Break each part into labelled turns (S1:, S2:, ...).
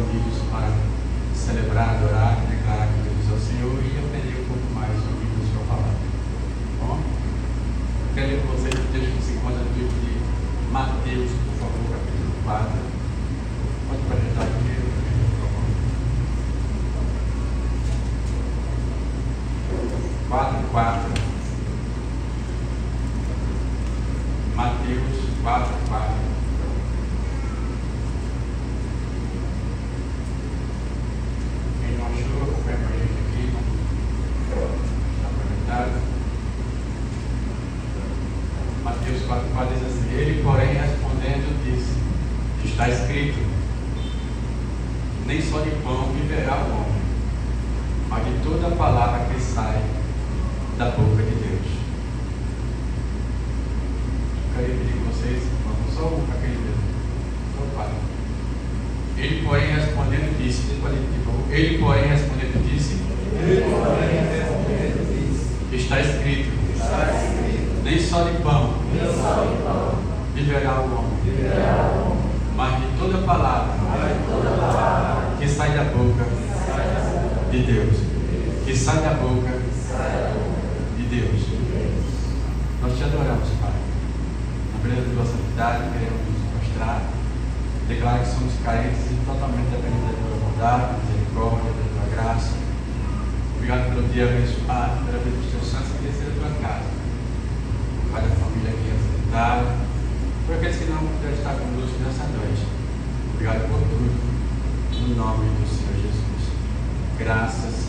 S1: reunidos para celebrar, adorar, declarar que Deus é o Senhor e aprender um pouco mais sobre o que Deus vai falar. Bom, eu quero ler com vocês o texto que se encontra no livro de Mateus, por favor, capítulo 4. Pode projetar aqui, por favor. 4:4. Mateus 4:4. Quem não achou, acompanha com a gente aqui. Está projetado. Mateus 4:4 diz assim: Ele, porém, respondendo, disse: Está escrito, nem só de pão viverá o homem, mas de toda a palavra que sai da boca de Deus. Eu queria pedir com vocês, vamos só aquele dedo, só o pai. Ele, porém, respondendo, disse: Ele, porém, respondendo, disse: Está escrito, nem só de pão viverá o homem, mas de toda palavra que sai da boca de Deus. Que sai da boca de Deus. Nós te adoramos, Pai. Na beleza da tua santidade, queremos nos mostrar, declarar que somos carentes e totalmente dependentes da tua bondade, misericórdia, da tua graça. Obrigado pelo dia abençoado, pela vida dos teus santos que desceram da tua casa. Pai da família aqui apresentada, por aqueles que não puderam estar conosco nessa noite. Obrigado por tudo, no nome do Senhor Jesus. Graças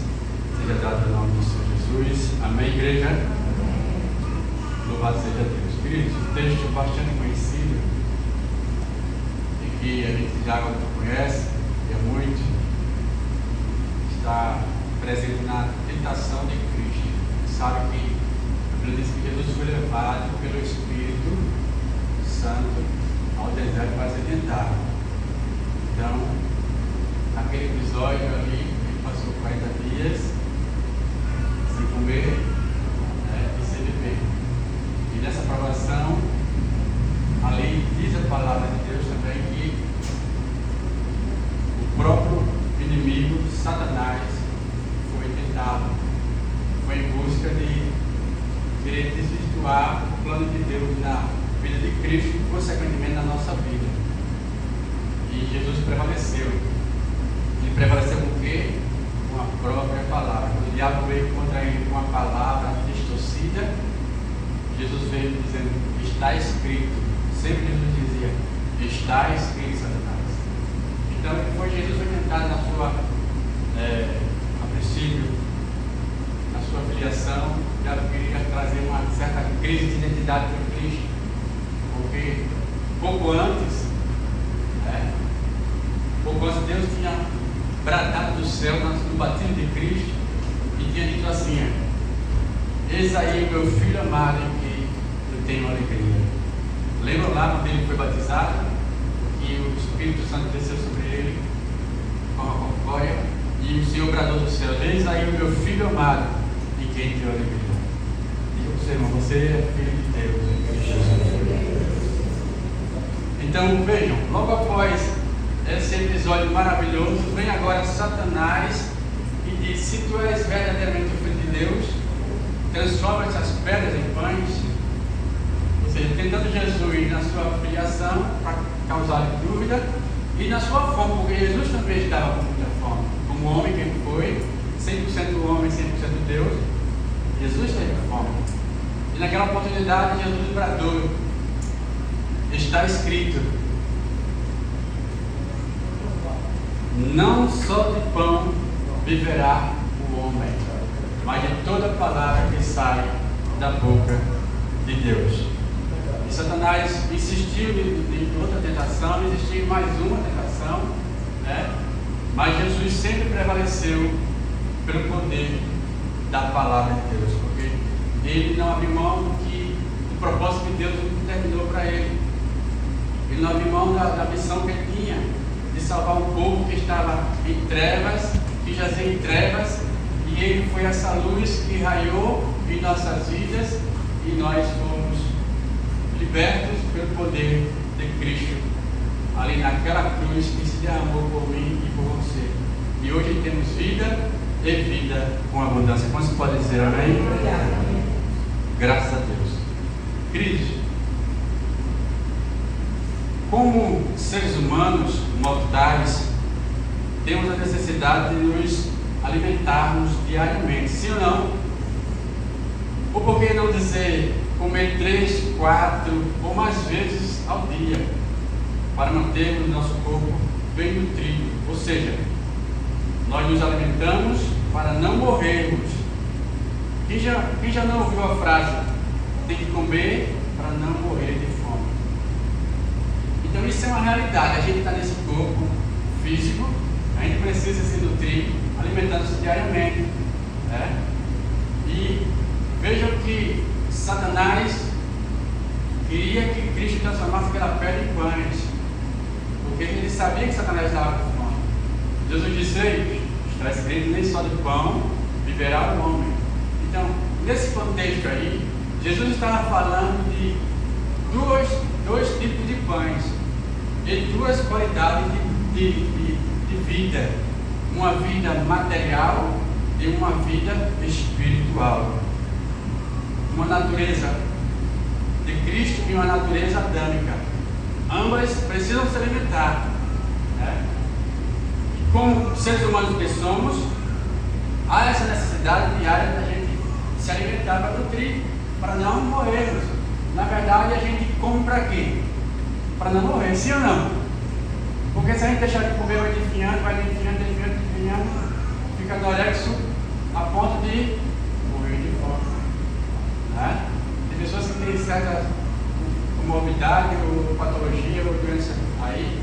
S1: seja dado no nome do Senhor Jesus. Amém, igreja? Louvado seja Deus. Queridos, um texto bastante conhecido e que a gente já conhece, e é muito, está presente na tentação de Cristo. Sabe que a Bíblia diz que Jesus foi levado pelo Espírito Santo ao deserto para ser tentado. Então, naquele episódio ali, ele passou 40 dias sem comer, e sem beber. E nessa provação, ali diz a palavra de Deus também que o próprio inimigo, Satanás, foi tentado, foi em busca de querer desvirtuar o plano de Deus na vida de Cristo e, consequentemente, na nossa vida. E Jesus prevaleceu. Ele prevaleceu com o quê? Com a própria palavra. Quando o diabo veio contra ele com a palavra distorcida, Jesus veio dizendo: está escrito. Sempre Jesus dizia: está escrito, Satanás. Então, depois Jesus foi tentado na sua, a princípio, na sua filiação, já queria trazer uma certa crise de identidade por Cristo, porque pouco antes Deus tinha bradado do céu no batismo de Cristo e tinha dito assim: eis aí o meu filho amado em que eu tenho alegria. Lembram lá quando ele foi batizado, que o Espírito Santo desceu sobre ele com a corcóia e o Senhor bradou do céu: eis aí o meu filho amado em quem tenho alegria. Diga para você, irmão, você é filho de Deus em Cristo Jesus. Então vejam, logo após esse episódio maravilhoso, vem agora Satanás e diz: se tu és verdadeiramente o Filho de Deus, transforma essas pedras em pães. Ou seja, tentando Jesus na sua filiação para causar dúvida e na sua fome, porque Jesus também estava com muita fome, como homem que ele foi, 100% homem, 100% Deus. Jesus teve fome e naquela oportunidade Jesus bradou: está escrito, não só de pão viverá o homem, mas de toda palavra que sai da boca de Deus. E Satanás insistiu em outra tentação, existiu mais uma tentação, mas Jesus sempre prevaleceu pelo poder da palavra de Deus, porque ele não abriu mão do propósito que Deus determinou para ele. Ele não abriu mão da missão que ele tinha, de salvar um povo que estava em trevas, que jazia em trevas, e ele foi essa luz que raiou em nossas vidas e nós fomos libertos pelo poder de Cristo ali naquela cruz que se derramou por mim e por você. E hoje temos vida e vida com abundância. Como se pode dizer amém? Graças a Deus. Queridos, como seres humanos mortais, temos a necessidade de nos alimentarmos diariamente, sim ou não? Ou por que não dizer comer 3, 4 ou mais vezes ao dia, para mantermos nosso corpo bem nutrido? Ou seja, nós nos alimentamos para não morrermos. Quem já não ouviu a frase, tem que comer para não morrer de fome? Então isso é uma realidade. A gente está nesse corpo físico, a gente precisa se nutrir, alimentando-se diariamente, né? E vejam que Satanás queria que Cristo transformasse aquela pedra em pães, porque ele sabia que Satanás estava com fome. Jesus disse: está escrito, nem só de pão viverá o homem. Então, nesse contexto aí, Jesus estava falando de dois tipos de pães e duas qualidades de vida: uma vida material e uma vida espiritual, uma natureza de Cristo e uma natureza adâmica. Ambas precisam se alimentar, né? Como seres humanos que somos, há essa necessidade diária da gente se alimentar para nutrir, para não morrermos. Na verdade, a gente come para quê? Para não morrer, sim ou não? Porque se a gente deixar de comer, vai definhando, fica anorexo a ponto de morrer de fome, né? Tem pessoas que têm certa comorbidade ou patologia ou doença aí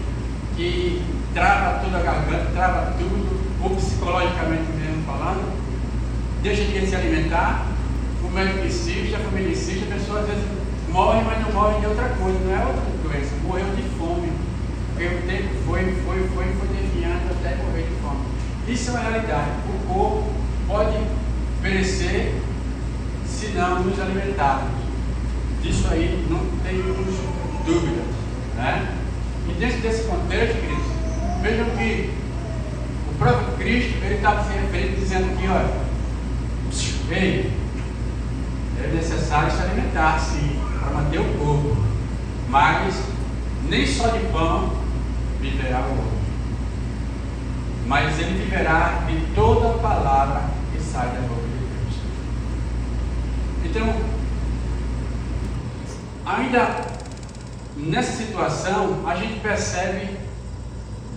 S1: que trava tudo a garganta, trava tudo, ou psicologicamente mesmo falando, deixa de se alimentar, o médico insiste, a família insiste, a pessoa às vezes morre, mas não morre de outra coisa, não é outra doença, morreu de fome, porque o tempo foi desviando até morrer de fome. Isso é uma realidade. O corpo pode perecer se não nos alimentarmos. Disso aí não temos dúvidas, né? E dentro desse contexto, queridos, vejam que o próprio Cristo, ele estava se referindo, dizendo aqui, olha, ei, é necessário se alimentar, sim, para manter o corpo, mas nem só de pão viverá o homem, mas ele viverá de toda palavra que sai da boca de Deus. Então, ainda nessa situação, a gente percebe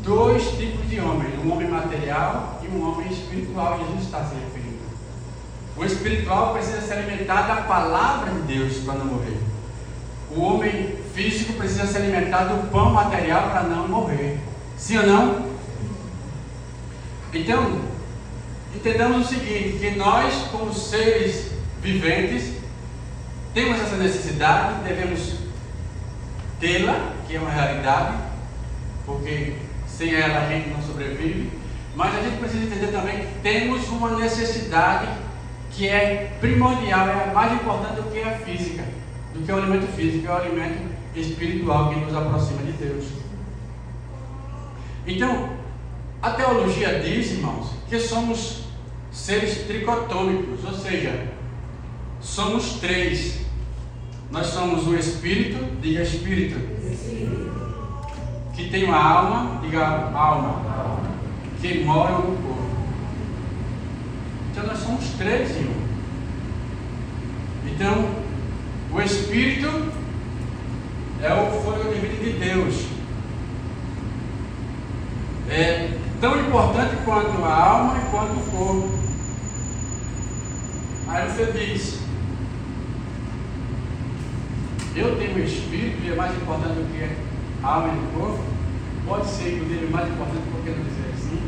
S1: dois tipos de homens: um homem material e um homem espiritual. Jesus está se referindo. O espiritual precisa se alimentar da palavra de Deus para não morrer. O homem físico precisa se alimentar do pão material para não morrer. Sim ou não? Então, entendamos o seguinte, que nós, como seres viventes, temos essa necessidade, devemos tê-la, que é uma realidade, porque sem ela a gente não sobrevive, mas a gente precisa entender também que temos uma necessidade que é primordial, é mais importante do que a física, do que o alimento físico, é o alimento espiritual que nos aproxima de Deus. Então, a teologia diz, irmãos, que somos seres tricotômicos, ou seja, somos três. Nós somos o espírito, diga espírito, que tem uma alma, diga alma, que mora no corpo. Então nós somos três, irmãos. Então, o espírito é o fôlego de vida de Deus. É tão importante quanto a alma e quanto o corpo. Aí você diz: eu tenho um espírito e é mais importante do que a alma e o corpo? Pode ser, inclusive, mais importante, por que não dizer assim?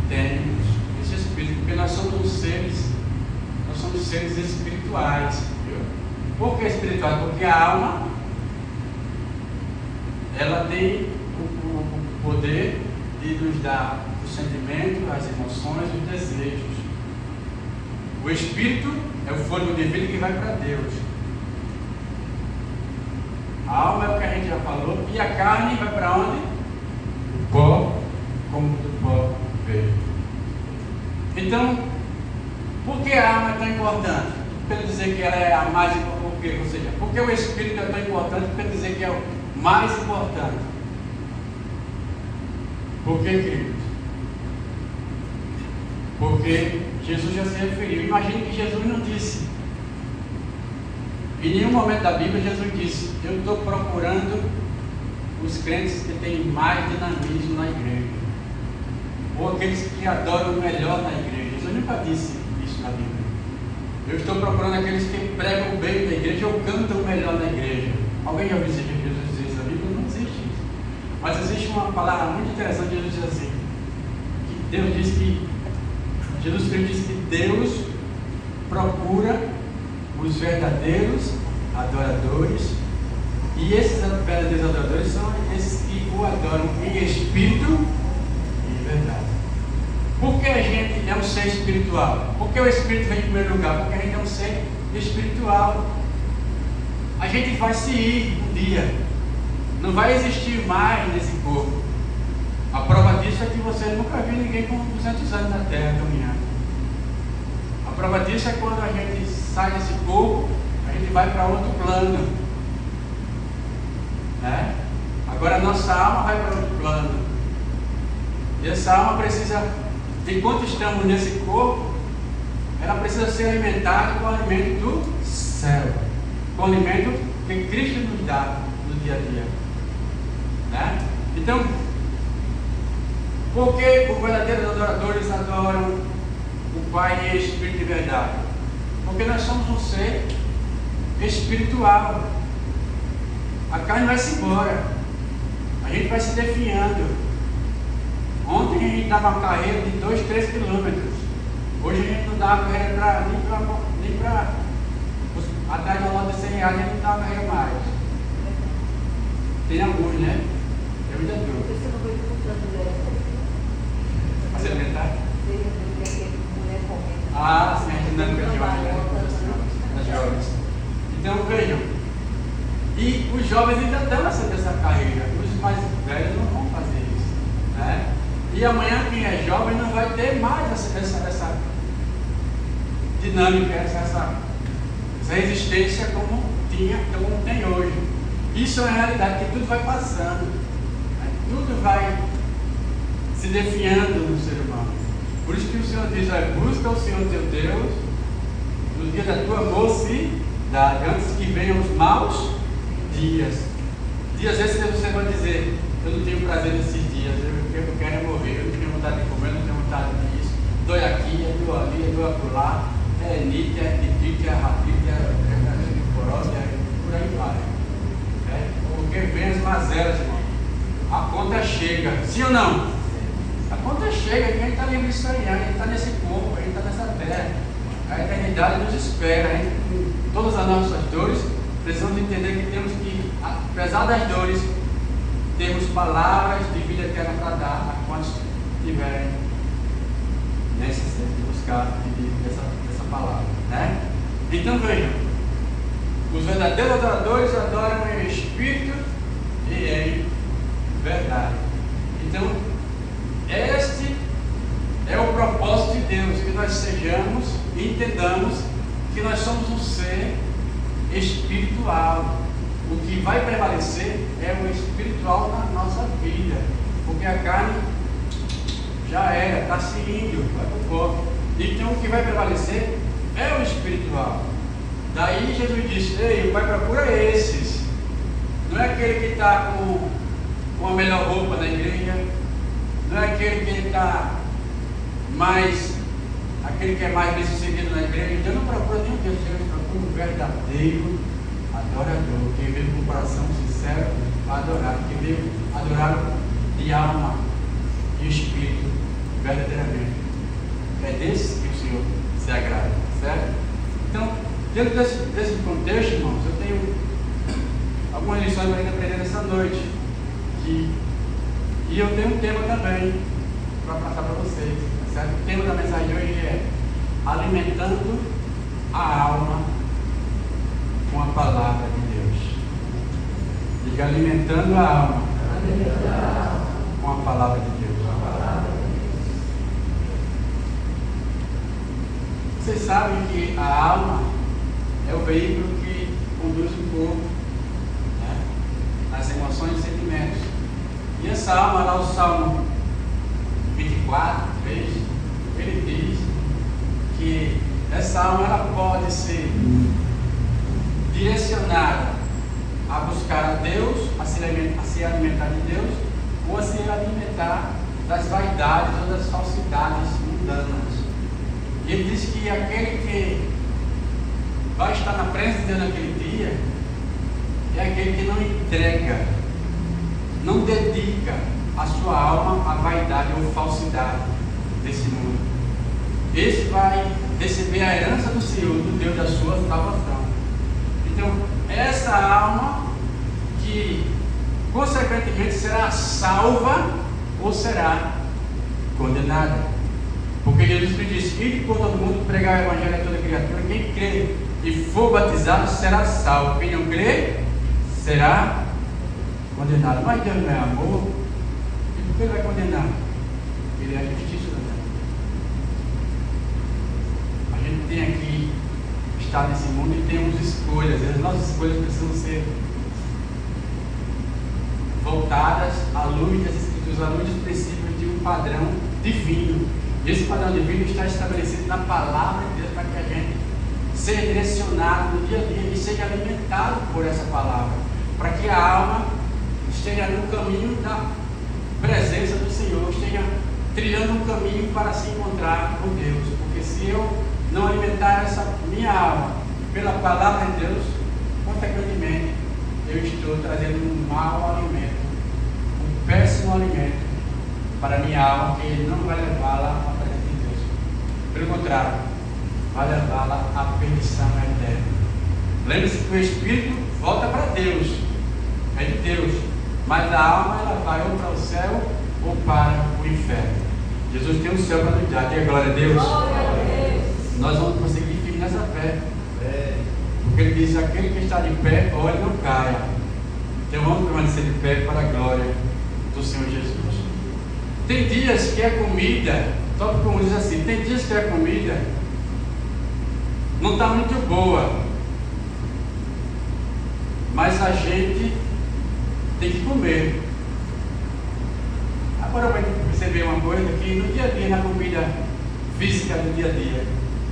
S1: Temos esse espírito, porque nós somos seres espirituais. Viu? Por que espirituais? Porque a alma, ela tem o poder de nos dar o sentimento, as emoções, os desejos. O espírito é o fôlego de vida que vai para Deus. A alma é o que a gente já falou. E a carne vai para onde? O pó, como do pó veio. Então, por que a alma é tão importante? Para dizer que ela é a mais importante. Ou seja, por que o espírito é tão importante? Para dizer que é o mais importante. Por que, queridos? Porque Jesus já se referiu. Imagine que Jesus não disse. Em nenhum momento da Bíblia Jesus disse: eu estou procurando os crentes que têm mais dinamismo na igreja, ou aqueles que adoram o melhor na igreja. Jesus nunca disse isso na Bíblia. Eu estou procurando aqueles que pregam bem na igreja ou cantam melhor na igreja. Alguém já ouviu Jesus dizer isso na Bíblia? Não existe isso. Mas existe uma palavra muito interessante. Jesus diz assim, que Deus diz que Jesus Cristo diz que Deus procura os verdadeiros adoradores, e esses verdadeiros adoradores são esses que o adoram em espírito e em verdade. Por que a gente é um ser espiritual? Por que o espírito vem em primeiro lugar? Porque a gente é um ser espiritual. A gente vai se ir um dia, não vai existir mais nesse corpo. A prova disso é que você nunca viu ninguém com 200 anos na terra caminhando. A prova disso é quando a gente sai desse corpo, a gente vai para outro plano, né? Agora a nossa alma vai para outro plano, e essa alma precisa, enquanto estamos nesse corpo, ela precisa ser alimentada com o alimento do céu, com o alimento que Cristo nos dá no dia a dia, né? Então, por que os verdadeiros adoradores adoram o Pai em espírito e verdade? Porque nós somos um ser espiritual. A carne vai-se embora, a gente vai se definhando. Ontem a gente dava uma carreira de 2, 3 quilômetros. Hoje a gente não dá uma carreira nem para atrás da loja de 100 reais, a gente não dá uma carreira mais. Tem alguns, né? Eu ainda dou. Para se alimentar? Ah, sim, a gente andando com as jovens. Então vejam, e os jovens ainda estão nessa carreira, os mais velhos não vão fazer isso, né? E amanhã quem é jovem não vai ter mais essa dinâmica, essa resistência como tem hoje. Isso é uma realidade, que tudo vai passando, né? Tudo vai se definhando no ser humano. Por isso que o Senhor diz: busca o Senhor teu Deus no dia da tua mocidade, antes que venham os maus dias. Dias esses que você vai dizer: eu não tenho prazer nesses dias, eu quero é morrer, eu não tenho vontade de comer, eu não tenho vontade disso, dói aqui, é dor ali, é dor acolá, é nite, é titite, é ratite, é corose, por aí vai. Porque vem as mazelas, irmão. A conta chega, sim ou não? A conta chega, a gente está livre disso aí, a gente está nesse corpo, a gente está nessa terra. A eternidade nos espera, a gente, com todas as nossas dores, precisamos entender que temos que, apesar das dores, temos palavras de vida eterna para dar a quantos tiverem necessidade de buscar dessa palavra, né? Então vejam, os verdadeiros adoradores adoram em espírito e em verdade. Então, este é o propósito de Deus, que nós sejamos e entendamos que nós somos um ser espiritual. O que vai prevalecer é o espiritual na nossa vida, porque a carne já era, está se indo, vai para o corpo. Então o que vai prevalecer é o espiritual. Daí Jesus disse: ei, o Pai procura esses. Não é aquele que está com a melhor roupa na igreja, não é aquele que está aquele que é mais bem sucedido na igreja. Deus não procura nenhum Deus, Deus procura um verdadeiro adorador, que veio com o coração sincero a adorar, que veio adorar de alma e espírito verdadeiramente. É desse que o Senhor se agrada, certo? Então, dentro desse contexto, irmãos, eu tenho algumas lições para aprender nessa noite. E eu tenho um tema também para passar para vocês, certo? O tema da mensagem de hoje é alimentando a alma com a palavra de Deus. Diga alimentando a alma com a palavra de Deus. Vocês sabem que a alma é o veículo que conduz o corpo, né? As emoções e sentimentos. E essa alma, lá o Salmo 24, 3, ele diz que essa alma ela pode ser direcionada a buscar a Deus, a se alimentar de Deus, ou a se alimentar das vaidades ou das falsidades mundanas. E ele diz que aquele que vai estar na presença de Deus naquele dia é aquele que não entrega, não dedica a sua alma à vaidade ou falsidade desse mundo. Esse vai receber a herança do Senhor, do Deus da sua salvação. Então, essa alma que consequentemente será salva ou será condenada. Porque Jesus disse: ide por todo mundo pregar o evangelho a toda criatura. Quem crê e for batizado será salvo. Quem não crê será condenado. Mas Deus não é amor. E por que ele vai condenar? Ele é a justiça da Deus. A gente tem aqui, está nesse mundo e temos escolhas. As nossas escolhas precisam ser voltadas à luz das Escrituras, à luz dos princípios de um padrão divino. E esse padrão divino está estabelecido na palavra de Deus para que a gente seja direcionado no dia a dia e seja alimentado por essa palavra, para que a alma esteja no caminho da presença do Senhor, esteja trilhando um caminho para se encontrar com Deus. Porque se eu não alimentar essa minha alma pela palavra de Deus, consequentemente eu estou trazendo um mau alimento, um péssimo alimento para a minha alma, que ele não vai levá-la à presença de Deus. Pelo contrário, vai levá-la à perdição eterna. Lembre-se que o Espírito volta para Deus, é de Deus, mas a alma ela vai ou para o céu ou para o inferno. Jesus tem um céu para nos dar. Diga glória a Deus.
S2: Glória a Deus.
S1: Nós vamos conseguir firme nessa fé. Porque ele diz: aquele que está de pé, olhe, não caia. Então vamos permanecer de pé para a glória do Senhor Jesus. Tem dias que a comida, só como diz assim, tem dias que a comida não está muito boa, mas a gente tem que comer. Agora vai perceber uma coisa, que no dia a dia, na comida física do dia a dia,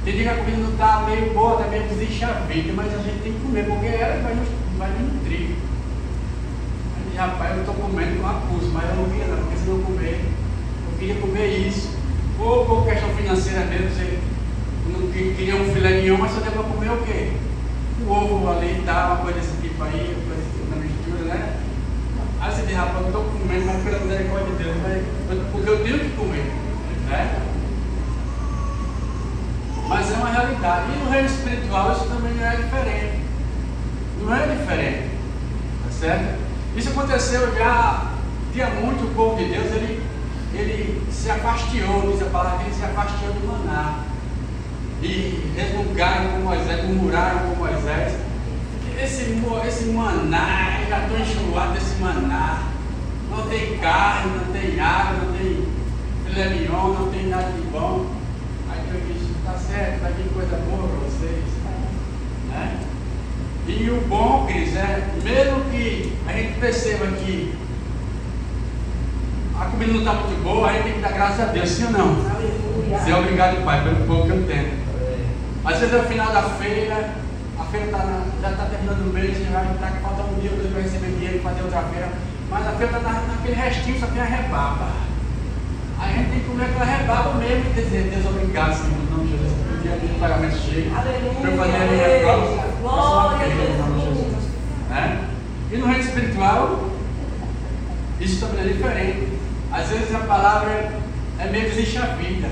S1: tem dia que a comida não está meio boa, está meio desenxavida, mas a gente tem que comer, porque ela vai nos nutrir. Aí, rapaz, eu estou comendo com a pulso, mas eu não queria não, porque se não comer, eu queria comer isso. Ou por questão financeira mesmo, você não queria um filé mignon, mas só deu para comer o quê? O ovo ali e tal, uma coisa desse tipo aí, uma coisa desse tipo na mistura, né? Aí você diz: rapaz, eu estou comendo, mas pela misericórdia de Deus, porque eu tenho que comer, né? Mas é uma realidade. E no reino espiritual isso também não é diferente. Não é diferente, tá certo? Isso aconteceu já, tinha muito o povo de Deus, ele se afastiou, diz a palavra, ele se afastiou do maná. E resmungaram com Moisés, murmuraram com Moisés: esse maná, eu já estou enjoado desse maná. Não tem carne, não tem água, não tem filé mignon, não tem nada de bom. Aí Deus disse: está certo, vai vir coisa boa para vocês, né? E o bom, Cris, mesmo que a gente perceba que a comida não está muito boa, a gente tem que dar graças a Deus, sim ou não?
S2: Aleluia.
S1: Ser obrigado, Pai, pelo pouco que eu tenho. Às vezes é o final da feira, a feira já está terminando o mês, já está faltando um dia, dois para receber dinheiro para fazer outra feira, mas a feira está naquele restinho, só tem a rebaba. A gente tem que comer aquela rebaba mesmo e dizer: Deus, obrigado, Senhor, no nome de Jesus, por dia de pagamento cheio, para eu fazer a minha prova,
S2: Glória a
S1: no nome de Jesus. Né? E no reino espiritual, isso também é diferente. Às vezes a palavra é meio desenchavida.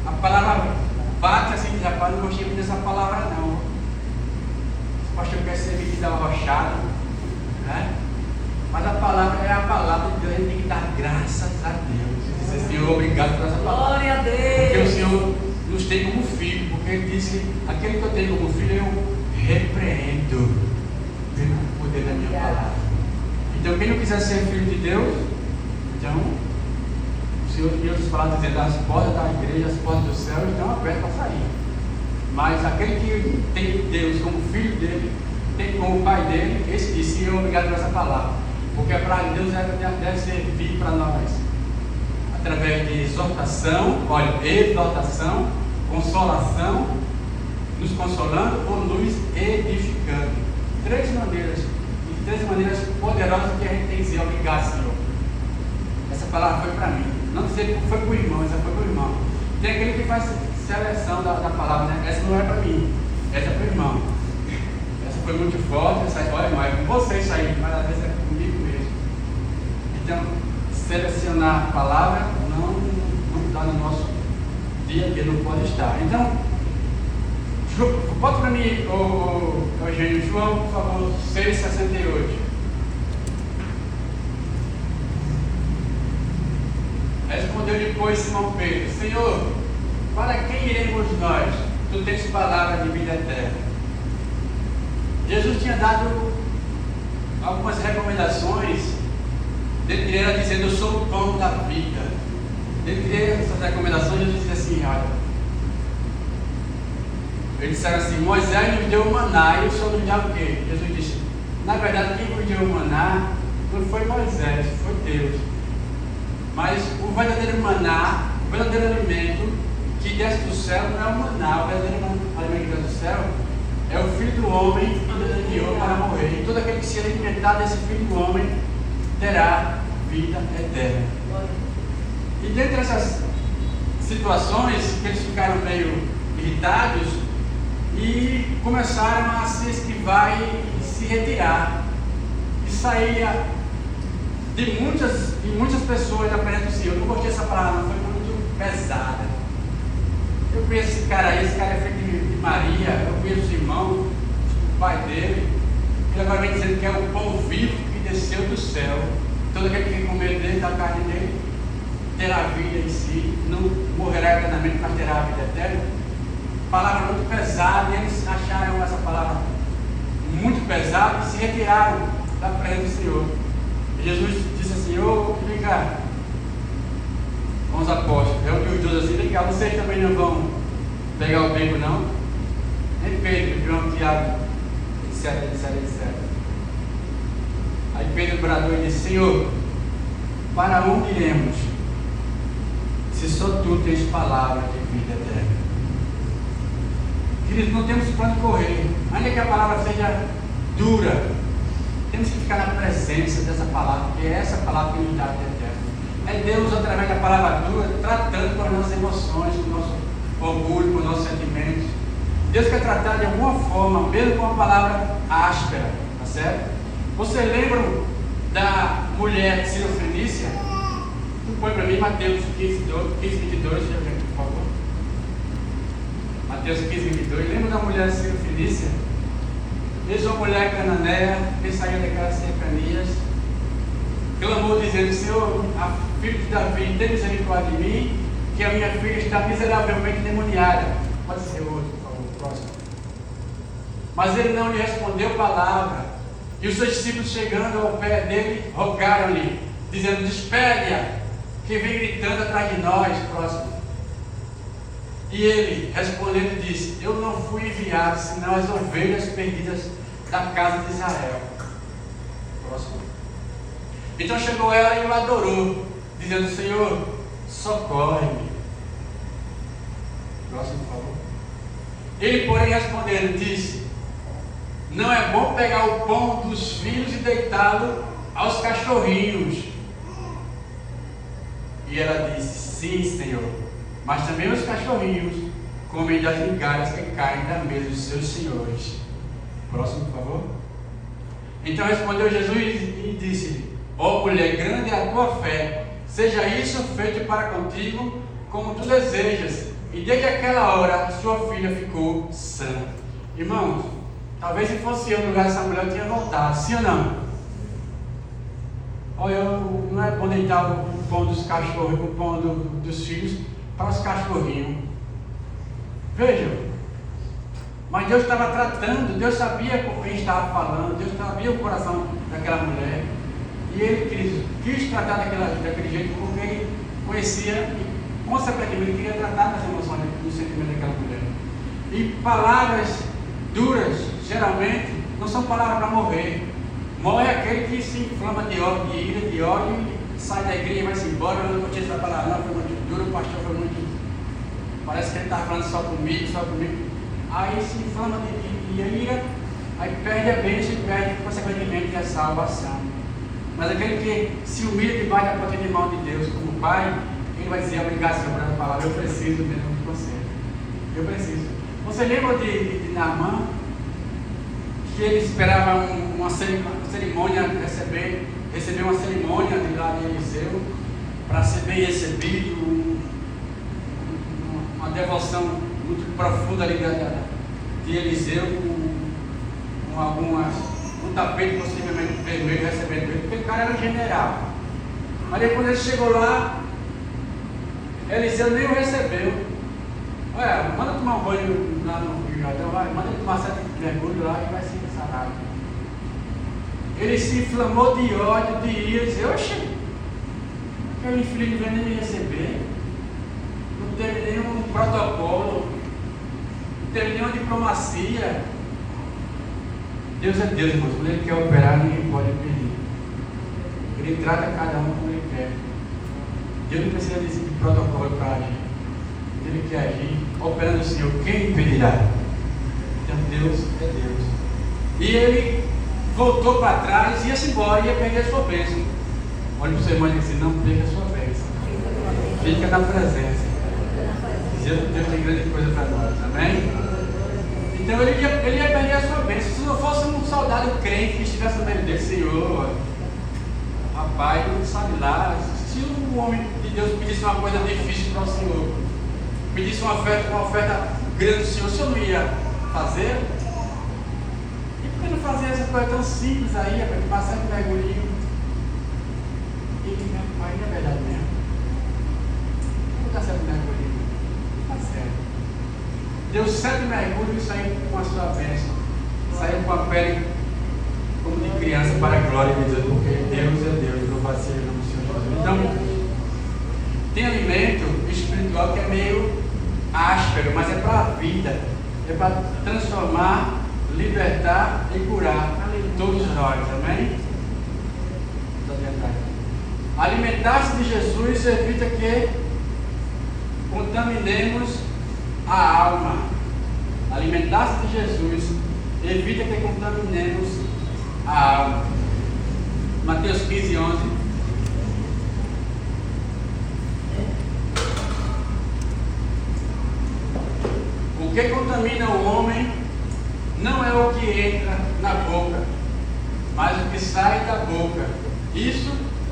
S1: A palavra bate assim, diz: rapaz, não gostei muito dessa palavra não. O pastor quer ser que dá uma rochada, né? Mas a palavra é a palavra de Deus, a gente tem que dar graças a Deus. Dizer: Senhor, obrigado por essa palavra.
S2: Glória a Deus.
S1: Porque o Senhor nos tem como filho, porque Ele disse: aquele que eu tenho como filho, eu repreendo pelo poder da minha palavra. Então, quem não quiser ser filho de Deus, então, o Senhor, em outras palavras, dizendo, as portas da igreja, as portas do céu estão abertas para sair. Mas aquele que tem Deus como filho dele, tem como pai dele, esse sim é obrigado por essa palavra. Porque a palavra de Deus deve servir para nós através de exortação, consolação, nos consolando ou nos edificando. Três maneiras poderosas que a gente tem que dizer obrigado, Senhor. Essa palavra foi para mim. Não dizer que foi para o irmão, essa foi para o irmão. Tem aquele que faz seleção da palavra, né? Essa não é para mim, essa é para o irmão. Essa foi muito forte, essa olha, irmão, é com você isso aí, mas às vezes é comigo mesmo. Então, selecionar a palavra não está no nosso dia a dia, não pode estar. Então, bota para mim, Eugênio, João, por favor, 6,68. Respondeu depois Simão Pedro: Senhor, para quem iremos nós? Tu tens palavra de vida eterna. Jesus tinha dado algumas recomendações, dentre elas dizendo: eu sou o pão da vida. Dentre essas recomendações, Jesus disse assim: olha, eles disseram assim: Moisés nos deu o maná, e o Senhor nos dá o quê? Jesus disse: na verdade, quem nos deu o maná não foi Moisés, foi Deus. Mas o verdadeiro maná, o verdadeiro alimento que desce do céu não é o maná, o verdadeiro alimento que desce do céu é o Filho do Homem que Deus enviou para morrer. E todo aquele que se alimentar desse Filho do Homem terá vida eterna. E dentre essas situações que eles ficaram meio irritados e começaram a se esquivar e se retirar, e saía de muitas pessoas da presença do Senhor. Eu não gostei dessa palavra, foi muito pesada. Eu conheço esse cara aí, esse cara é filho de Maria, eu conheço os irmãos, o pai dele, e agora vem dizendo que é o pão vivo que desceu do céu. Todo aquele que comer dele, da carne dele, terá vida em si, não morrerá eternamente, mas terá a vida eterna. Palavra muito pesada, e eles acharam essa palavra muito pesada e se retiraram da presença do Senhor. E Jesus disse assim: liga com os apóstolos, reuniu os 12 assim: liga, vocês também não vão pegar o beco, não? Nem Pedro, João, Tiago, etc. Aí Pedro bradou e disse: Senhor, para onde iremos, se só tu tens palavra de vida eterna? Queridos, não temos para onde correr, ainda que a palavra seja dura, temos que ficar na presença dessa palavra, porque é essa palavra que nos dá a vida eterna. É Deus, através da palavra dura, tratando com as nossas emoções, com o nosso orgulho, com os nossos sentimentos. Deus quer tratar de alguma forma, mesmo com uma palavra áspera, tá certo? Vocês lembram da mulher Cirofenícia? Põe para mim Mateus 15, 22, por favor. Mateus 15, 22. Lembra da mulher Cirofenícia? Eis uma mulher cananeia que saiu daquelas cercanias, clamou dizendo: Senhor, a filho de Davi, tem misericórdia de mim, que a minha filha está miseravelmente demoniada. Pode ser outro, por favor, próximo. Mas ele não lhe respondeu palavra, e os seus discípulos, chegando ao pé dele, rogaram-lhe, dizendo: despede-a, que vem gritando atrás de nós. Próximo. E ele, respondendo, disse: eu não fui enviado, senão as ovelhas perdidas da casa de Israel. Próximo. Então chegou ela e o adorou, dizendo: Senhor, socorre-me. Próximo, por favor. Ele, porém, respondendo, disse: não é bom pegar o pão dos filhos e deitá-lo aos cachorrinhos. E ela disse: sim, Senhor, mas também os cachorrinhos comem das migalhas que caem da mesa dos seus senhores. Próximo, por favor. Então respondeu Jesus e disse-lhe: ó mulher, grande é a tua fé, seja isso feito para contigo como tu desejas. E desde aquela hora sua filha ficou sã. Irmãos, talvez se fosse eu no lugar dessa mulher, eu tinha voltado, sim ou não? Olha, não é bom deitar o pão dos cachorros, o pão dos filhos para os cachorrinhos. Vejam, mas Deus estava tratando, Deus sabia com quem estava falando, Deus sabia o coração daquela mulher. E ele quis tratar daquele jeito porque ele conhecia e, consequentemente, queria tratar das emoções, do sentimento daquela mulher. E palavras duras, geralmente, não são palavras para morrer. Morre aquele que se inflama de ódio, de ira, de ódio, e sai da igreja e vai-se embora. Eu não tinha essa palavra, não, foi muito duro, o pastor foi muito. Parece que ele estava falando só comigo. Aí se inflama de ira, aí perde a bênção e perde, consequentemente, a salvação. Mas aquele que se humilha debaixo da potente mão de Deus, como Pai, ele vai dizer: obrigado, Senhor, por essa palavra. Eu preciso mesmo de você. Eu preciso. Você lembra de Naamã? Que ele esperava uma cerimônia, receber uma cerimônia de lá de Eliseu, para ser bem recebido, uma devoção muito profunda ali de Eliseu, com um tapete possivelmente vermelho recebendo ele, porque o cara era um general. Mas depois ele chegou lá, Eliseu nem o recebeu. Olha, manda tomar um banho lá no Rio Jordão, manda tomar 7 mergulhos lá e vai ser sarado. Ele se inflamou de ódio, de ira, disse: oxe, aquele infeliz não veio nem me receber, não teve nenhum protocolo, não teve nenhuma diplomacia. Deus é Deus, irmãos. Quando Ele quer operar, ninguém pode impedir. Ele trata cada um como Ele quer. Deus não precisa de protocolo para agir. Ele quer agir operando o Senhor. Quem impedirá? Então Deus é Deus. E ele voltou para trás, ia-se embora, ia perder a sua bênção. Olha para o seu irmão e diz assim: não perca a sua bênção. Fica na presença. Deus tem grande coisa para nós. Amém? Então ele ia perder a sua bênção. Se não fosse um soldado crente que estivesse no meio dele: Senhor, rapaz, sabe lá, se um homem de Deus pedisse uma coisa difícil para o Senhor, pedisse uma oferta grande do Senhor, o Senhor não ia fazer? E por que não fazer essa coisa tão simples aí, para passar um mergulhinho? E aí não é verdade mesmo. Não está certo mergulhinho. Está certo. Deu 7 mergulhos e saiu com a sua bênção. Saiu com a pele como de criança, para a glória de Deus, porque Deus é Deus, louvado seja o nome do Senhor Jesus. Então, tem alimento espiritual que é meio áspero, mas é para a vida, é para transformar, libertar e curar todos nós, amém? Alimentar-se de Jesus evita que contaminemos a alma. Alimentar-se de Jesus evita que contaminemos a alma. Mateus 15, 11. O que contamina o homem não é o que entra na boca, mas o que sai da boca. Isso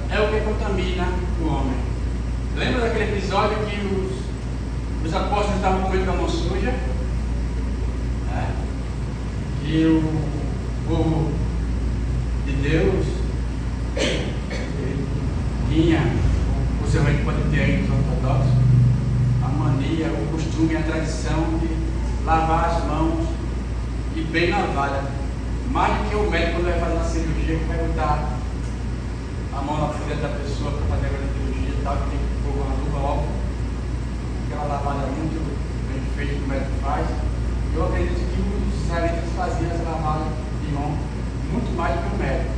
S1: é o que contamina o homem. Lembra daquele episódio que os apóstolos estavam comendo com a mão suja? E o povo de Deus tinha, possivelmente pode ter aí nos ortodoxos, a mania, o costume, a tradição de lavar as mãos e bem lavada. Mais do que o médico quando vai fazer uma cirurgia, que vai botar a mão na frente da pessoa para fazer a cirurgia e tal, que tem que pôr uma luva óbvia, aquela lavada muito bem feita que o médico faz. Eu acredito que os israelitas faziam essa lavada de mão muito mais do que o médico.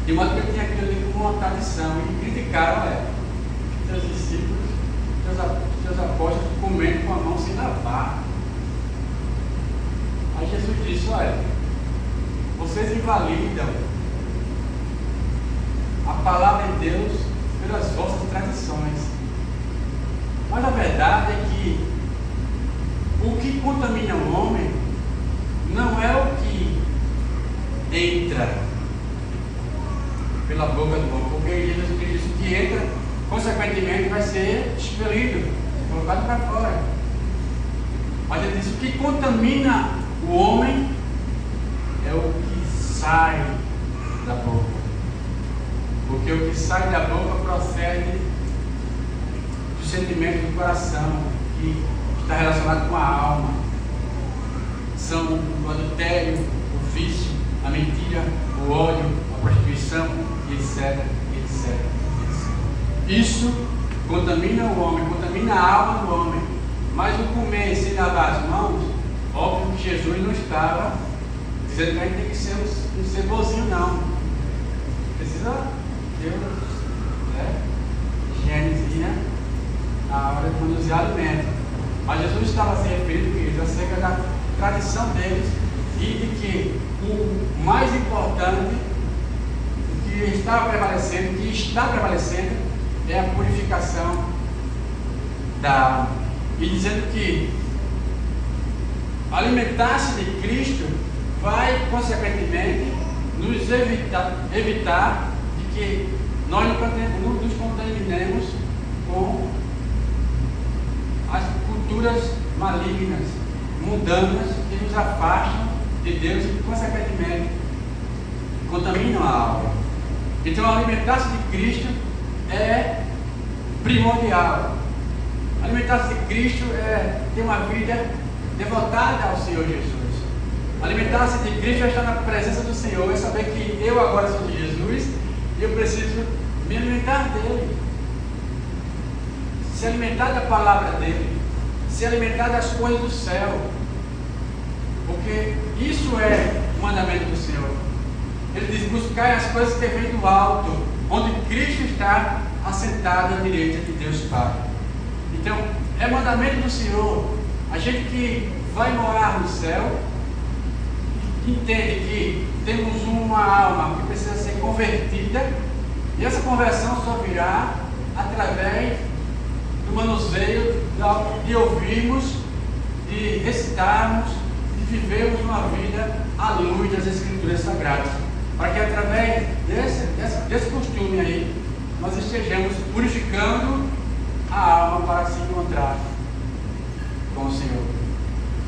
S1: De modo que ele tinha aquilo ali como uma tradição e criticaram seus discípulos, seus apóstolos comendo com a mão sem lavar. Aí Jesus disse: olha, vocês invalidam a palavra de Deus pelas vossas tradições. Mas a verdade é que o que contamina o homem não é o que entra pela boca do homem, porque Jesus disse que o que entra, consequentemente, vai ser expelido, colocado para fora. Mas ele disse: o que contamina o homem é o que sai da boca. Porque o que sai da boca procede do sentimento do coração, que está relacionado com a alma. São o adultério, o vício, a mentira, o ódio, a prostituição, etc, etc, etc. Isso contamina o homem, contamina a alma do homem. Mas o comer sem lavar as mãos, óbvio que Jesus não estava dizendo que a gente tem que ser um cebozinho, não. Precisa ter higienezinha na hora de manusear alimento. Mas Jesus estava se referindo acerca da tradição deles e de que o mais importante, o que está prevalecendo é a purificação da alma. E dizendo que alimentar-se de Cristo vai, consequentemente, nos evitar de que nós nos contaminemos com as culturas malignas, mundanas, que nos afastam de Deus e, consequentemente, contaminam a alma. Então, alimentar-se de Cristo é primordial. Alimentar-se de Cristo é ter uma vida devotada ao Senhor Jesus. Alimentar-se de Cristo é estar na presença do Senhor, é saber que eu agora sou de Jesus e eu preciso me alimentar dele. Se alimentar da palavra dele, se alimentar das coisas do céu, porque isso é o mandamento do Senhor. Ele diz: buscai as coisas que vêm do alto, onde Cristo está assentado à direita de Deus Pai. Então, é mandamento do Senhor. A gente que vai morar no céu entende que temos uma alma que precisa ser convertida, e essa conversão só virá através do manuseio, de ouvirmos, de recitarmos, de vivermos uma vida à luz das Escrituras Sagradas, para que através desse costume aí nós estejamos purificando a alma para se encontrar com o Senhor.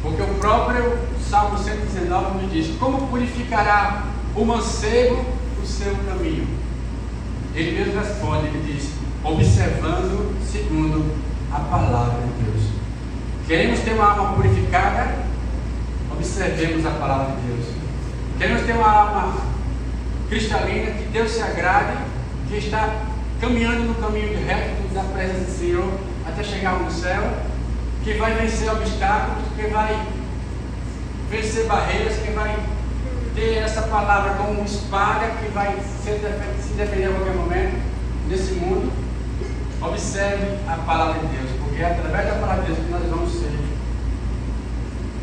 S1: Porque o próprio Salmo 119 nos diz: como purificará o mancebo o seu caminho? Ele mesmo responde, ele diz: observando segundo a palavra de Deus. Queremos ter uma alma purificada? Observemos a palavra de Deus. Queremos ter uma alma cristalina, que Deus se agrade, que está caminhando no caminho reto da presença do Senhor até chegar no céu, que vai vencer obstáculos, que vai vencer barreiras, que vai ter essa palavra como uma espada que vai se defender a qualquer momento nesse mundo. Observe a palavra de Deus, porque é através da palavra de Deus que nós vamos ser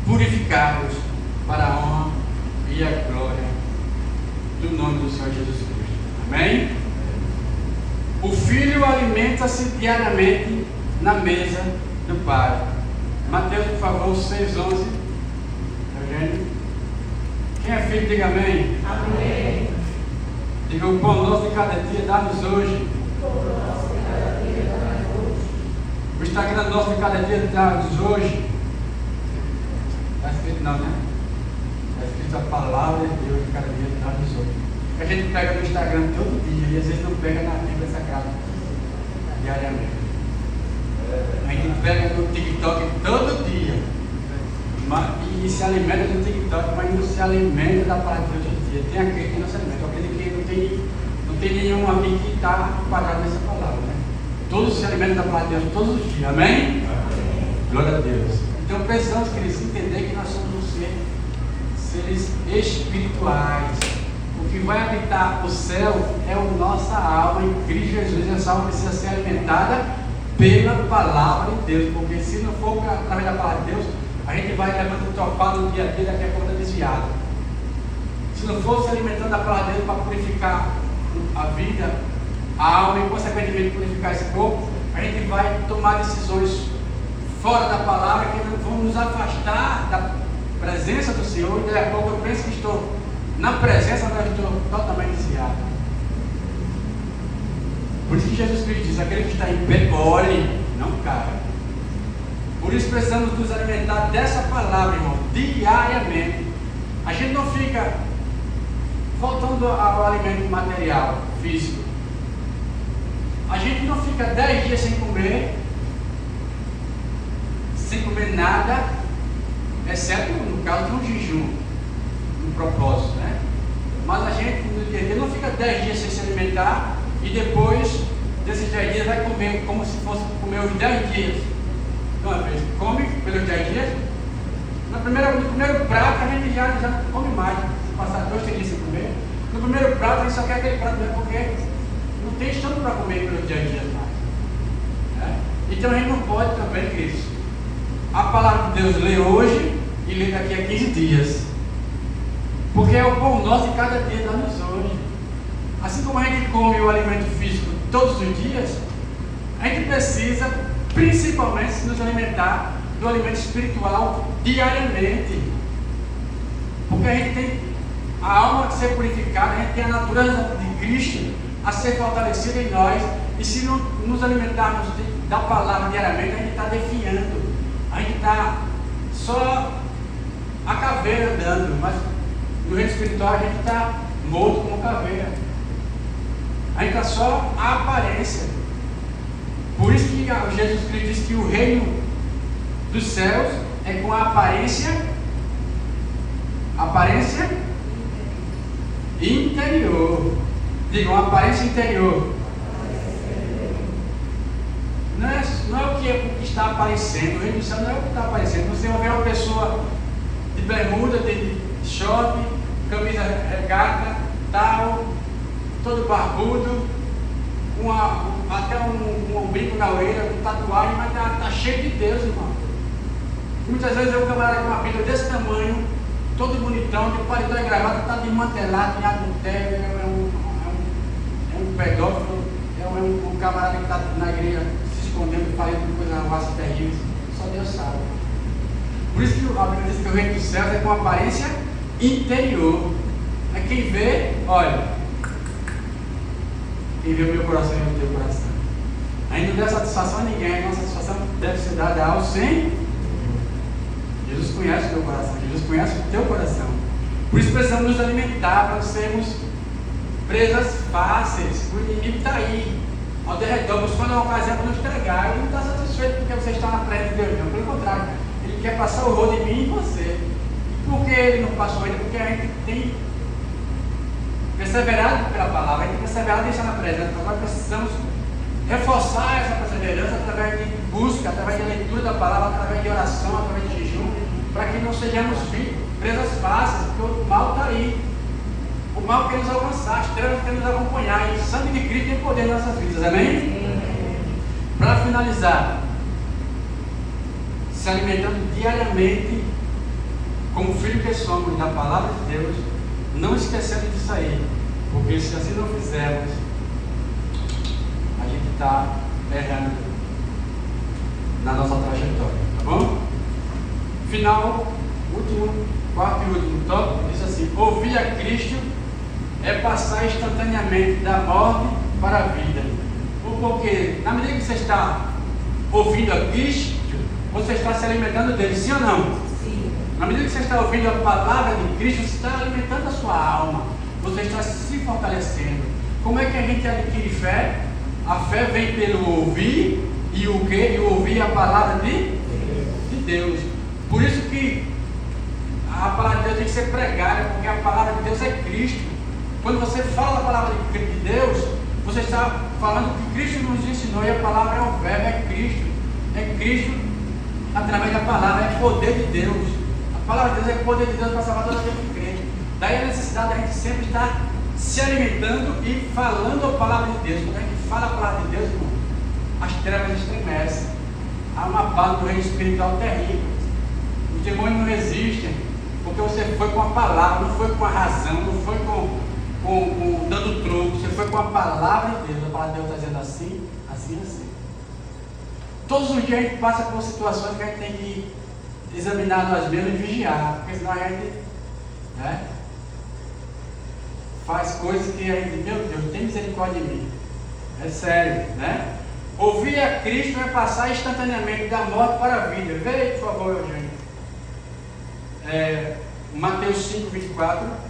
S1: purificados para a honra e a glória do nome do Senhor Jesus Cristo. Amém? O filho alimenta-se diariamente na mesa do Pai. Mateus, por favor, 6:11. Eugênio. Quem é filho, diga amém.
S2: Amém.
S1: Diga: o pão nosso de cada dia dá-nos hoje. O Instagram nosso de cada dia dá-nos hoje. Está escrito não, né? Está escrito a palavra de Deus de cada dia dá-nos hoje. A gente pega no Instagram todo dia e às vezes não pega na Bíblia Sagrada diariamente. A gente pega no TikTok todo dia e se alimenta do TikTok, mas não se alimenta da palavra de Deus todo dia. Tem aquele que não se alimenta. Eu acredito que não tem nenhum aqui que está enquadrado nessa palavra, né? Todos se alimentam da palavra de Deus todos os dias. Amém? Glória a Deus. Então precisamos, queridos, entender que nós somos seres espirituais. O que vai habitar o céu é a nossa alma em Cristo Jesus. Essa alma precisa ser alimentada pela palavra de Deus, porque se não for através da palavra de Deus, a gente vai levando topado no dia a dia, daqui a pouco está desviado. Se não for se alimentando da palavra de Deus para purificar a vida, a alma e consequentemente purificar esse corpo, a gente vai tomar decisões fora da palavra que vão nos afastar da presença do Senhor, e daqui a pouco eu penso que estou na presença, mas estou totalmente desviado. Por isso que Jesus Cristo diz: aquele que está em pé, olhe, não caia. Por isso precisamos nos alimentar dessa palavra, irmão, diariamente. A gente não fica voltando ao alimento material, físico. A gente não fica 10 dias sem comer nada, exceto no caso de um jejum, um propósito, né? Mas a gente, dia. Ele não fica 10 dias sem se alimentar e depois desses 10 dias vai comer como se fosse comer os 10 dias. Então, uma vez, come pelos 10 dias. No primeiro prato a gente já não come mais. Se passar 2, 3 dias sem comer. No primeiro prato a gente só quer aquele prato mesmo porque não tem estômago para comer pelos 10 dias mais. Né? Então a gente não pode também, queridos, a palavra de Deus lê hoje e lê daqui a 15 dias. Porque é o pão nosso de cada dia, dá-nos hoje. Assim como a gente come o alimento físico todos os dias, a gente precisa principalmente se nos alimentar do alimento espiritual diariamente. Porque a gente tem a alma a ser purificada, a gente tem a natureza de Cristo a ser fortalecida em nós. E se não nos alimentarmos da palavra diariamente, a gente está definhando. A gente está só a caveira andando, mas no reino espiritual a gente está morto como caveira. A gente está só a aparência. Por isso que Jesus Cristo diz que o reino dos céus é com a aparência interior. Digam, aparência interior. Não é o que está aparecendo. O reino do céu não é o que está aparecendo. Você vai ver uma pessoa de bermuda, de short, camisa regata, tal, todo barbudo, até um brinco na orelha, com tatuagem, mas está cheio de Deus, irmão. Muitas vezes eu camarada com uma Bíblia desse tamanho, todo bonitão, de paletó e gravata, está desmantelado, em adultério, é um pedófilo, é um camarada que está na igreja se escondendo, falando coisas ruins terríveis. Só Deus sabe. Por isso que a Bíblia diz que o reino dos céus é com aparência interior. É quem vê, olha, quem vê o meu coração e o teu coração. Aí não deu satisfação a ninguém, a nossa satisfação deve ser dada ao Senhor. Jesus conhece o teu coração, Jesus conhece o teu coração. Por isso precisamos nos alimentar para não sermos presas fáceis. O inimigo está aí, ao derredor, buscando uma ocasião para nos entregar. Ele não está satisfeito porque você está na presença de Deus, não. Pelo contrário, ele quer passar o rodo em mim e em você. E por que ele não passou ainda? Porque a gente tem perseverado pela palavra, a gente tem perseverado em estar na presença. Agora precisamos reforçar essa perseverança através de busca, através de leitura da palavra, através de oração, através de jejum, para que não sejamos presas fáceis, porque o mal está aí. O mal quer nos alcançar, as trevas querem nos acompanhar, e o sangue de Cristo tem poder nas nossas vidas, amém? Para finalizar, se alimentando diariamente, como filho que somos, da palavra de Deus, não esquecendo disso aí, porque se assim não fizermos, a gente está errando na nossa trajetória, tá bom? Final, quarto e último tópico, diz assim: ouvir a Cristo é passar instantaneamente da morte para a vida. Porque na medida que você está ouvindo a Cristo, você está se alimentando dele, sim ou não?
S2: Sim.
S1: Na medida que você está ouvindo a palavra de Cristo, você está alimentando a sua alma, você está se fortalecendo. Como é que a gente adquire fé? A fé vem pelo ouvir, e o quê? E ouvir a palavra de Deus. Por isso que a palavra de Deus tem que ser pregada, porque a palavra de Deus é Cristo. Quando você fala da palavra de Deus, você está falando que Cristo nos ensinou, e a palavra é o verbo, é Cristo. É Cristo através da palavra, é poder de Deus. A palavra de Deus é poder de Deus para salvar todo aquele que crê. Daí a necessidade da gente sempre estar se alimentando e falando a palavra de Deus. Quando a gente fala a palavra de Deus, irmão, as trevas estremecem. Há uma base do reino espiritual terrível. Os demônios não resistem, porque você foi com a palavra, não foi com a razão, não foi dando troco, você foi com a palavra de Deus. A palavra de Deus está dizendo assim, assim, assim. Todos os dias a gente passa por situações que a gente tem que examinar nós mesmos e vigiar, porque senão a gente faz coisas que a gente, meu Deus, tem misericórdia de mim. É sério, né? Ouvir a Cristo é passar instantaneamente da morte para a vida. Vê aí, por favor, Eugênio. Mateus 5, 24.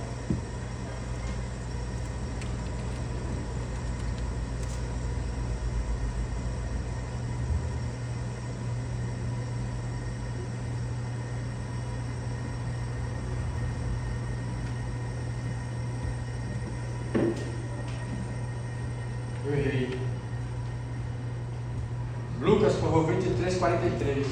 S1: Lucas, por favor, 23, 43.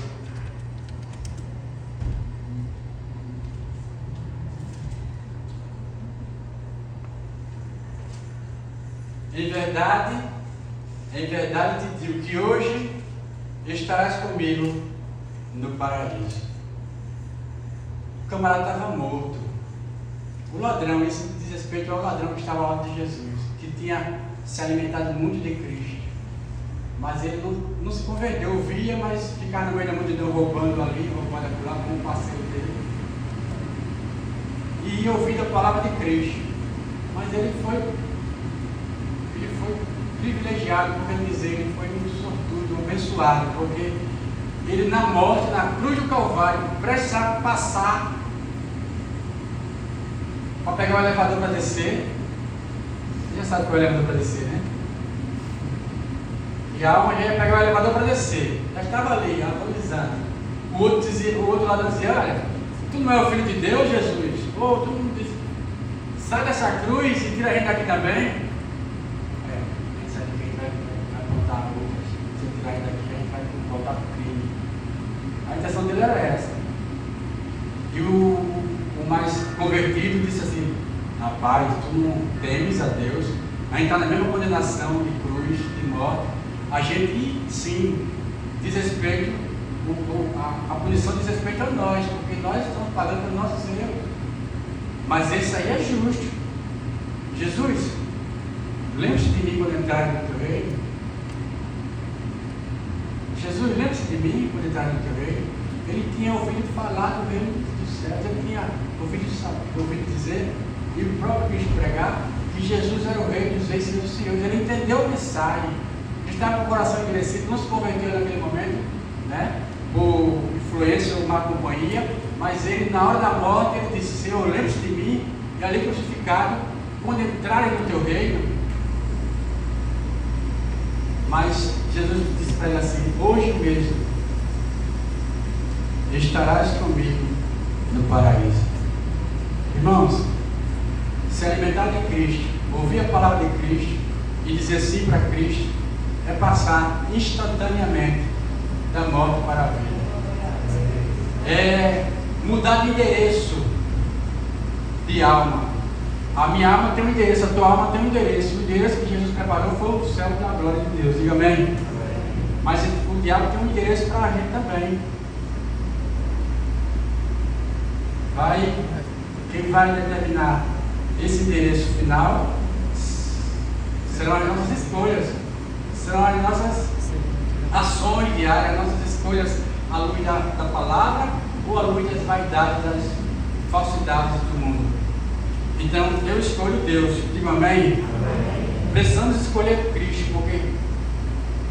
S1: Em verdade te digo que hoje estarás comigo no paraíso. O camarada estava morto. O ladrão, isso diz respeito ao ladrão que estava ao lado de Jesus, que tinha se alimentado muito de Cristo. Mas ele não se converteu, via, mas ficava no meio da multidão roubando ali, roubando acolá, como o parceiro dele. E ia ouvindo a palavra de Cristo. Mas ele foi privilegiado, por bem dizer, ele foi um sortudo, um abençoado, porque ele na morte, na cruz do Calvário, prestes a passar para pegar o elevador para descer. Você já sabe qual é o elevador para descer, né? E a alma já ia pegar o elevador para descer, já estava ali, agonizando. O outro lado dizia: olha, tu não é o Filho de Deus, Jesus? Ou tu não diz, sai dessa cruz e tira a gente daqui também. Se tirar ele daqui, a gente vai voltar para o crime. A intenção dele era essa. E o mais convertido disse assim: rapaz, tu não temes a Deus, a gente está na mesma condenação de cruz, de morte. A gente sim diz respeito, a punição diz respeito a nós, porque nós estamos pagando pelos nossos erros. Mas esse aí é justo. Jesus, lembre-se de mim quando entrar no teu reino. Jesus, lembre-se de mim quando entrar no teu reino. Ele tinha ouvido falar do reino dos céus, ele tinha ouvido dizer, e o próprio Cristo pregar, que Jesus era o rei dos reis e dos senhores. Ele entendeu a mensagem, ele estava com o coração endurecido, não se converteu naquele momento, né? Por influência ou má companhia, mas ele, na hora da morte, ele disse: Senhor, lembre-se de mim, e ali crucificado, quando entrarem no teu reino. Mas Jesus disse para ele assim: hoje mesmo estarás comigo no paraíso. Irmãos, se alimentar de Cristo, ouvir a palavra de Cristo e dizer sim para Cristo, é passar instantaneamente da morte para a vida. É mudar de endereço de alma. A minha alma tem um endereço, a tua alma tem um endereço. O endereço que Jesus preparou foi o céu da glória de Deus. Diga amém. Amém. Mas o diabo tem um endereço para a gente também. Quem vai determinar esse endereço final serão as nossas escolhas, serão as nossas ações diárias, as nossas escolhas à luz da palavra ou à luz das vaidades, das falsidades do mundo. Então eu escolho Deus. Digo amém? Amém. Precisamos escolher Cristo, porque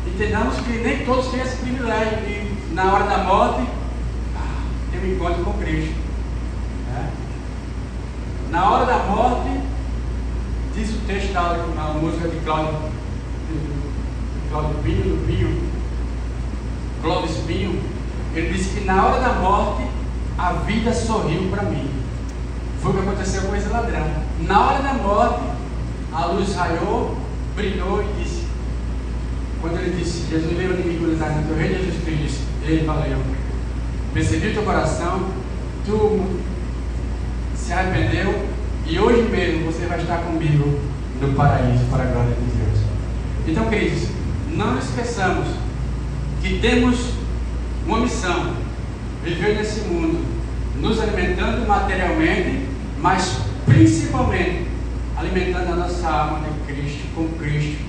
S1: entendamos que nem todos têm esse privilégio de, na hora da morte, ter um encontro com Cristo. Na hora da morte, diz o texto na música de Cláudio Pinho, Clóvis Pinho, ele disse que na hora da morte a vida sorriu para mim. Foi o que aconteceu com esse ladrão. Na hora da morte, a luz raiou, brilhou e disse, quando ele disse: Jesus, lembra de mim quando estás no teu reino, Jesus Cristo disse: Ei, valeu, percebi o teu coração, tu se arrependeu e hoje mesmo você vai estar comigo no paraíso, para a glória de Deus. Então, queridos, não nos esqueçamos que temos uma missão: viver nesse mundo, nos alimentando materialmente, mas principalmente alimentando a nossa alma de Cristo, com Cristo,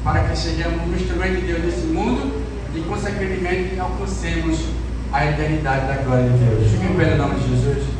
S1: para que sejamos um instrumento de Deus nesse mundo e, consequentemente, alcancemos a eternidade da glória de Deus. Fiquem em pé no nome de Jesus.